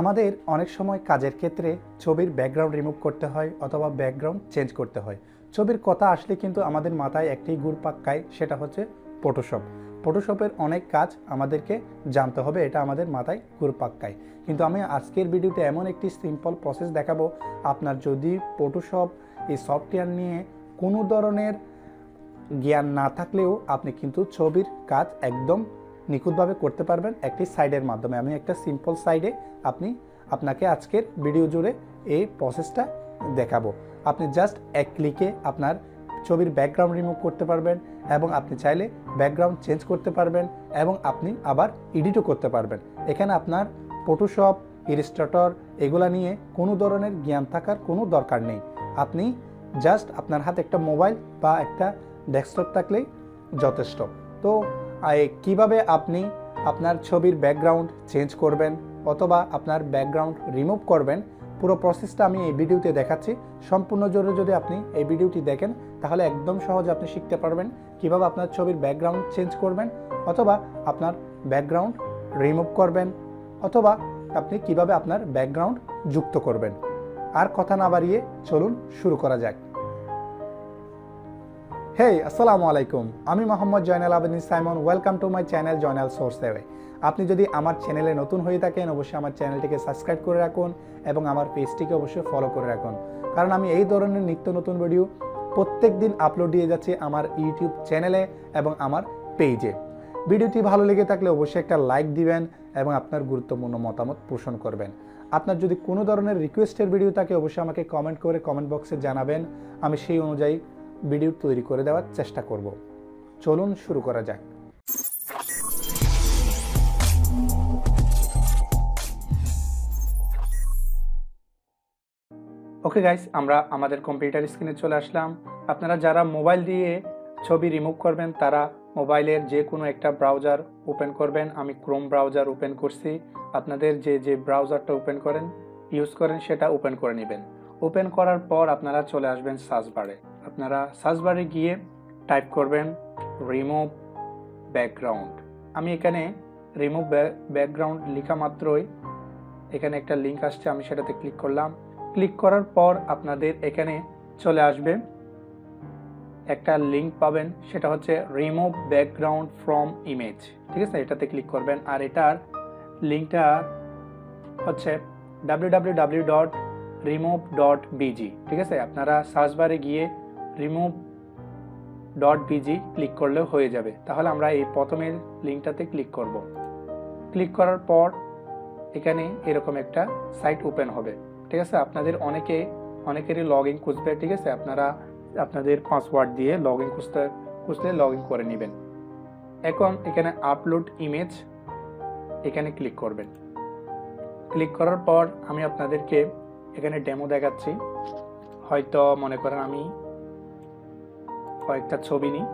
আমাদের অনেক সময় কাজের ক্ষেত্রে ছবির ব্যাকগ্রাউন্ড রিমুভ করতে হয় অথবা ব্যাকগ্রাউন্ড চেঞ্জ করতে হয়। ছবির কথা আসলে কিন্তু আমাদের মাথায় একটি ঘুরপাক খায়, সেটা হচ্ছে ফটোশপ। ফটোশপের অনেক কাজ আমাদেরকে জানতে হবে, এটা আমাদের মাথায় ঘুরপাক খায়। কিন্তু আমি আজকের ভিডিওতে এমন একটি সিম্পল প্রসেস দেখাবো, আপনার যদি ফটোশপ এই সফটওয়্যার নিয়ে কোনো ধরনের জ্ঞান না থাকলেও আপনি কিন্তু ছবির কাজ একদম নিখুঁতভাবে করতে পারবেন একটি সাইডের মাধ্যমে। আমি একটা সিম্পল সাইডে আপনাকে আজকের ভিডিও জুড়ে এই প্রসেসটা দেখাবো। আপনি জাস্ট এক ক্লিকে আপনার ছবির ব্যাকগ্রাউন্ড রিমুভ করতে পারবেন এবং আপনি চাইলে ব্যাকগ্রাউন্ড চেঞ্জ করতে পারবেন এবং আপনি আবার এডিটও করতে পারবেন। এখানে আপনার ফটোশপ, ইলাস্ট্রেটর এগুলা নিয়ে কোনো ধরনের জ্ঞান থাকার কোনো দরকার নেই। আপনি জাস্ট আপনার হাতে একটা মোবাইল বা একটা ডেস্কটপ থাকলেই যথেষ্ট। তো কিভাবে আপনি আপনার ছবির ব্যাকগ্রাউন্ড চেঞ্জ করবেন অথবা আপনার ব্যাকগ্রাউন্ড রিমুভ করবেন, পুরো প্রসেসটা আমি এই ভিডিওতে দেখাচ্ছি। সম্পূর্ণ জুড়ে যদি আপনি এই ভিডিওটি দেখেন তাহলে একদম সহজে আপনি শিখতে পারবেন কিভাবে আপনার ছবির ব্যাকগ্রাউন্ড চেঞ্জ করবেন অথবা আপনার ব্যাকগ্রাউন্ড রিমুভ করবেন অথবা আপনি কিভাবে আপনার ব্যাকগ্রাউন্ড যুক্ত করবেন। আর কথা না বাড়িয়ে চলুন শুরু করা যাক। হেই, আসসালামু আলাইকুম। আমি Mohammad Joynal Abedin Simon. Welcome to my channel Joynal source way. আপনি যদি আমার চ্যানেলে নতুন হয়ে থাকেন অবশ্যই আমার চ্যানেলটিকে সাবস্ক্রাইব করে রাখুন এবং আমার পেজটিকে অবশ্যই ফলো করে রাখুন, কারণ আমি এই ধরনের নিত্য নতুন ভিডিও প্রত্যেক দিন আপলোড দিয়ে যাচ্ছি আমার ইউটিউব চ্যানেলে এবং আমার পেজে। ভিডিওটি ভালো লেগে থাকলে অবশ্যই একটা লাইক দিবেন এবং আপনার গুরুত্বপূর্ণ মতামত পোষণ করবেন। আপনার যদি কোনো ধরনের রিকোয়েস্টের ভিডিও থাকে অবশ্যই আমাকে কমেন্ট করে কমেন্ট বক্সে জানাবেন, আমি সেই অনুযায়ী ভিডিও তৈরি করে দেওয়ার চেষ্টা করব। চলুন শুরু করা যাক। ওকে গাইস, আমরা আমাদের কম্পিউটার স্ক্রিনে চলে আসলাম। আপনারা যারা মোবাইল দিয়ে ছবি রিমুভ করবেন তারা মোবাইলের যে কোনো একটা ব্রাউজার ওপেন করবেন। আমি ক্রোম ব্রাউজার ওপেন করছি। আপনাদের যে ব্রাউজারটা ওপেন ইউজ করেন সেটা ওপেন করে নেবেন। ওপেন করার পর আপনারা চলে আসবেন সার্চ বারে। আপনারা সার্চ বারে গিয়ে টাইপ করবেন রিমুভ ব্যাকগ্রাউন্ড। আমি এখানে রিমুভ ব্যাকগ্রাউন্ড লেখা মাত্রই এখানে একটা লিঙ্ক আসছে, আমি সেটাতে ক্লিক করলাম। ক্লিক করার পর আপনাদের এখানে চলে আসবে একটা লিঙ্ক পাবেন, সেটা হচ্ছে রিমুভ ব্যাকগ্রাউন্ড ফ্রম ইমেজ। ঠিক আছে, এটাতে ক্লিক করবেন। আর এটার লিঙ্কটা হচ্ছে www.remove.bg। ঠিক আছে, আপনারা সার্চ বারে গিয়ে remove.bg ক্লিক করলে হয়ে যাবে। তাহলে আমরা এই প্রথমের লিঙ্কটাতে ক্লিক করব। ক্লিক করার পর এখানে এরকম একটা সাইট ওপেন হবে। ঠিক আছে, আপনাদের অনেকেরই লগ ইন খুঁজবে। ঠিক আছে, আপনারা আপনাদের পাসওয়ার্ড দিয়ে লগ ইন খুঁজলে লগ ইন করে নেবেন। এখন এখানে আপলোড ইমেজ এখানে ক্লিক করবেন। ক্লিক করার পর আমি আপনাদেরকে এখানে ডেমো দেখাচ্ছি। হয়তো মনে করেন আমি কয়েকটা ছবি নিই।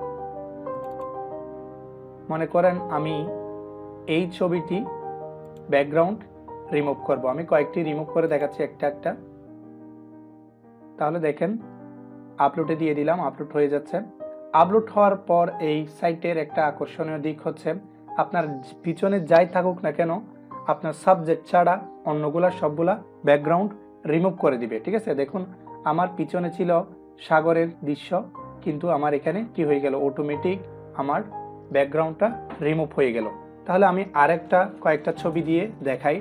মনে করেন আমি এই ছবিটি ব্যাকগ্রাউন্ড রিমুভ করব। আমি কয়েকটি রিমুভ করে দেখাচ্ছি একটা একটা। তাহলে দেখেন আপলোডে দিয়ে দিলাম, আপলোড হয়ে যাচ্ছে। আপলোড হওয়ার পর এই সাইটের একটা আকর্ষণীয় দিক হচ্ছে আপনার পিছনে যাই থাকুক না কেন আপনার সাবজেক্ট ছাড়া অন্যগুলা সবগুলা ব্যাকগ্রাউন্ড রিমুভ করে দিবে। ঠিক আছে, দেখুন আমার পিছনে ছিল সাগরের দৃশ্য, কিন্তু আমার এখানে কি হয়ে গেল, অটোমেটিক আমার ব্যাকগ্রাউন্ডটা রিমুভ হয়ে গেল। তাহলে আমি কয়েকটা ছবি দিয়ে দেখাই।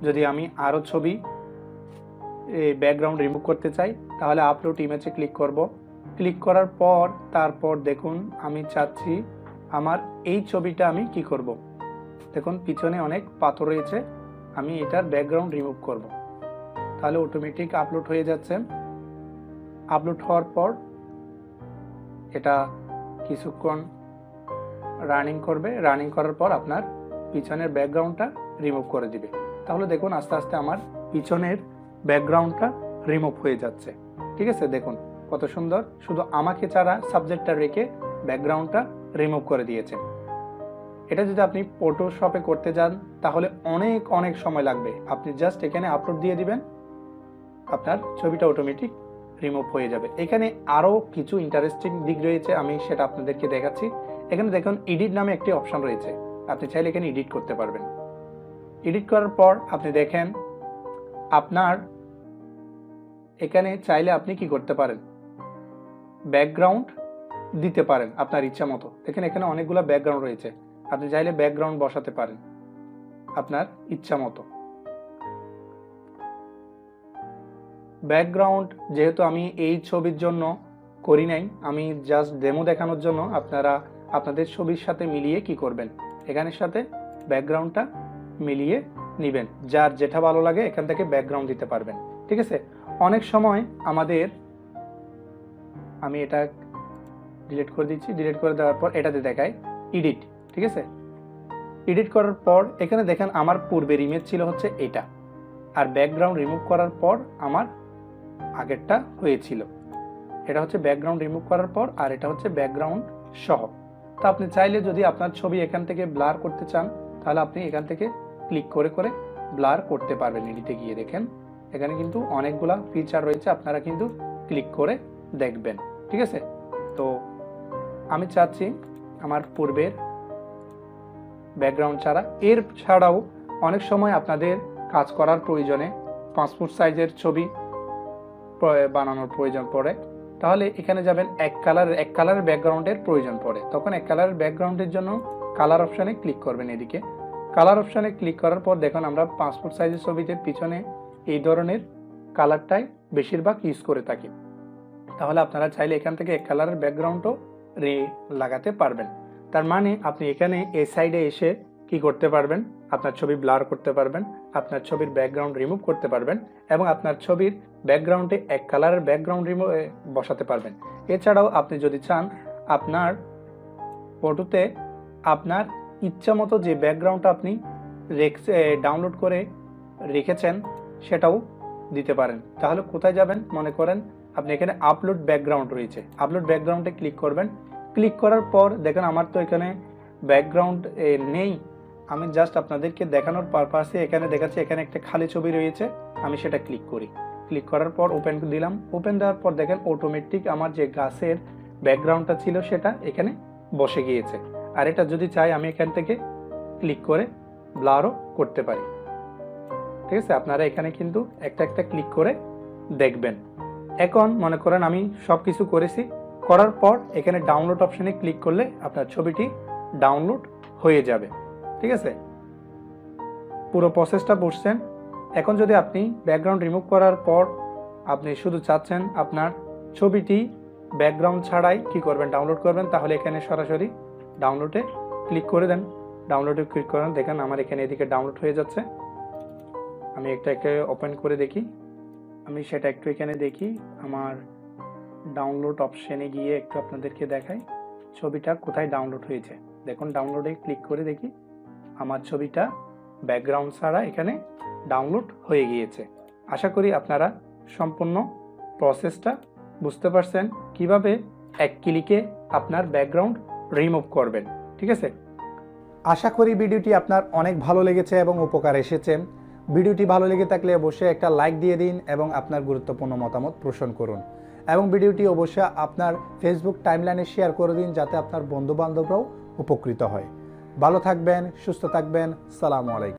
যদি আমি আরও ছবি ব্যাকগ্রাউন্ড রিমুভ করতে চাই তাহলে আপলোড ইমেজে ক্লিক করব। ক্লিক করার পর তারপর দেখুন আমি চাচ্ছি আমার এই ছবিটা আমি কি করব, দেখুন পিছনে অনেক পাথর রয়েছে, আমি এটার ব্যাকগ্রাউন্ড রিমুভ করব। তাহলে অটোমেটিক আপলোড হয়ে যাচ্ছে। আপলোড হওয়ার পর এটা কিছুক্ষণ রানিং করবে। রানিং করার পর আপনার পিছনের ব্যাকগ্রাউন্ডটা রিমুভ করে দিবে। তাহলে দেখুন আস্তে আস্তে আমার পিছনের ব্যাকগ্রাউন্ডটা রিমুভ হয়ে যাচ্ছে। ঠিক আছে, দেখুন কত সুন্দর, শুধু আমাকে ছাড়া সাবজেক্টটা রেখে ব্যাকগ্রাউন্ডটা রিমুভ করে দিয়েছে। এটা যদি আপনি ফটোশপে করতে যান তাহলে অনেক সময় লাগবে। আপনি জাস্ট এখানে আপলোড দিয়ে দিবেন, আপনার ছবিটা অটোমেটিক রিমুভ হয়ে যাবে। এখানে আরও কিছু ইন্টারেস্টিং দিক রয়েছে, আমি সেটা আপনাদেরকে দেখাচ্ছি। এখানে দেখুন এডিট নামে একটি অপশন রয়েছে, আপনি চাইলে এখানে এডিট করতে পারবেন। এডিট করার পর আপনি দেখেন আপনার এখানে চাইলে আপনি কি করতে পারেন, ব্যাকগ্রাউন্ড দিতে পারেন আপনার ইচ্ছা মতো। দেখেন এখানে অনেকগুলো ব্যাকগ্রাউন্ড রয়েছে, আপনি চাইলে ব্যাকগ্রাউন্ড বসাতে পারেন আপনার ইচ্ছা মতো। ব্যাকগ্রাউন্ড যেহেতু আমি এই ছবির জন্য করি নাই, আমি জাস্ট ডেমো দেখানোর জন্য, আপনারা আপনাদের ছবির সাথে মিলিয়ে কি করবেন, এখানের সাথে ব্যাকগ্রাউন্ডটা মিলিয়ে নেবেন, যার যেটা ভালো লাগে এখান থেকে ব্যাকগ্রাউন্ড দিতে পারবেন। ঠিক আছে, অনেক সময় আমাদের, আমি এটা ডিলিট করে দিচ্ছি, ডিলিট করে দেওয়ার পর এটাতে দেখায় এডিট। ঠিক আছে, এডিট করার পর এখানে দেখেন আমার পূর্বের ইমেজ ছিল হচ্ছে এটা, আর ব্যাকগ্রাউন্ড রিমুভ করার পর আমার আগেরটা হয়েছিল। এটা হচ্ছে ব্যাকগ্রাউন্ড রিমুভ করার পর, আর এটা হচ্ছে ব্যাকগ্রাউন্ড সহ। তো আপনি চাইলে যদি আপনার ছবি এখান থেকে ব্লার করতে চান, তাহলে আপনি এখান থেকে ক্লিক করে করে ব্লার করতে পারবেন। এডিটে গিয়ে দেখেন এখানে কিন্তু অনেকগুলা ফিচার রয়েছে, আপনারা কিন্তু ক্লিক করে দেখবেন। ঠিক আছে, তো আমি চাচ্ছি আমার পূর্বের ব্যাকগ্রাউন্ড ছাড়া। এর ছাড়াও অনেক সময় আপনাদের কাজ করার প্রয়োজনে পাসপোর্ট সাইজের ছবি বানানোর প্রয়োজন পড়ে, তাহলে এখানে যাবেন এক কালারের ব্যাকগ্রাউন্ডের প্রয়োজন পড়ে, তখন এক কালারের ব্যাকগ্রাউন্ডের জন্য কালার অপশানে ক্লিক করবেন। এদিকে কালার অপশানে ক্লিক করার পর দেখুন আমরা পাসপোর্ট সাইজের ছবিতে পিছনে এই ধরনের কালারটাই বেশিরভাগ ইউজ করে থাকি, তাহলে আপনারা চাইলে এখান থেকে এক কালারের ব্যাকগ্রাউন্ডও লাগাতে পারবেন। তার মানে আপনি এখানে এই সাইডে এসে কি করতে পারবেন, আপনার ছবি ব্লার করতে পারবেন, আপনার ছবির ব্যাকগ্রাউন্ড রিমুভ করতে পারবেন, এবং আপনার ছবির ব্যাকগ্রাউন্ডে এক কালারের ব্যাকগ্রাউন্ড বসাতে পারবেন। এছাড়াও আপনি যদি চান আপনার ফটোতে আপনার ইচ্ছা মতো যে ব্যাকগ্রাউন্ডটা আপনি ডাউনলোড করে রেখেছেন সেটাও দিতে পারেন। তাহলে কোথায় যাবেন, মনে করেন আপনি এখানে আপলোড ব্যাকগ্রাউন্ড রয়েছে, আপলোড ব্যাকগ্রাউন্ডে ক্লিক করবেন। ক্লিক করার পর দেখেন আমার তো এখানে ব্যাকগ্রাউন্ড নেই, আমি জাস্ট আপনাদেরকে দেখানোর পারপাসে এখানে দেখাচ্ছি, এখানে একটা খালি ছবি রয়েছে, আমি সেটা ক্লিক করি। ক্লিক করার পর ওপেন দিলাম, ওপেন দেওয়ার পর দেখেন অটোমেটিক আমার যে গাছের ব্যাকগ্রাউন্ডটা ছিল সেটা এখানে বসে গিয়েছে। আর এটা যদি চাই আমি এখান থেকে ক্লিক করে ব্লারও করতে পারি। ঠিক আছে, আপনারা এখানে কিন্তু একটা একটা ক্লিক করে দেখবেন। এখন মনে করেন আমি সব কিছু করেছি, করার পর এখানে ডাউনলোড অপশানে ক্লিক করলে আপনার ছবিটি ডাউনলোড হয়ে যাবে। ঠিক আছে, পুরো প্রসেসটা বুঝছেন। এখন যদি আপনি ব্যাকগ্রাউন্ড রিমুভ করার পর আপনি শুধু চাচ্ছেন আপনার ছবিটি ব্যাকগ্রাউন্ড ছাড়াই কি করবেন, ডাউনলোড করবেন, তাহলে এখানে সরাসরি ডাউনলোডে ক্লিক করে দেন। ডাউনলোডে ক্লিক করেন, দেখেন আমার এখানে এদিকে ডাউনলোড হয়ে যাচ্ছে। আমি একটা ওপেন করে দেখি, আমি সেটা একটু এখানে দেখি, আমার ডাউনলোড অপশানে গিয়ে একটু আপনাদেরকে দেখাই ছবিটা কোথায় ডাউনলোড হয়েছে। দেখুন ডাউনলোডে ক্লিক করে দেখি আমার ছবিটা ব্যাকগ্রাউন্ড ছাড়া এখানে ডাউনলোড হয়ে গিয়েছে। আশা করি আপনারা সম্পূর্ণ প্রসেসটা বুঝতে পারছেন কিভাবে এক ক্লিকে আপনার ব্যাকগ্রাউন্ড রিমুভ করবেন। ঠিক আছে, আশা করি ভিডিওটি আপনার অনেক ভালো লেগেছে এবং উপকার এসেছে। ভিডিওটি ভালো লেগে থাকলে অবশ্যই একটা লাইক দিয়ে দিন এবং আপনার গুরুত্বপূর্ণ মতামত পোষণ করুন, এবং ভিডিওটি অবশ্যই আপনার ফেসবুক টাইমলাইনে শেয়ার করে দিন যাতে আপনার বন্ধুবান্ধবরাও উপকৃত হয়। ভালো থাকবেন, সুস্থ থাকবেন। সালামু আলাইকুম।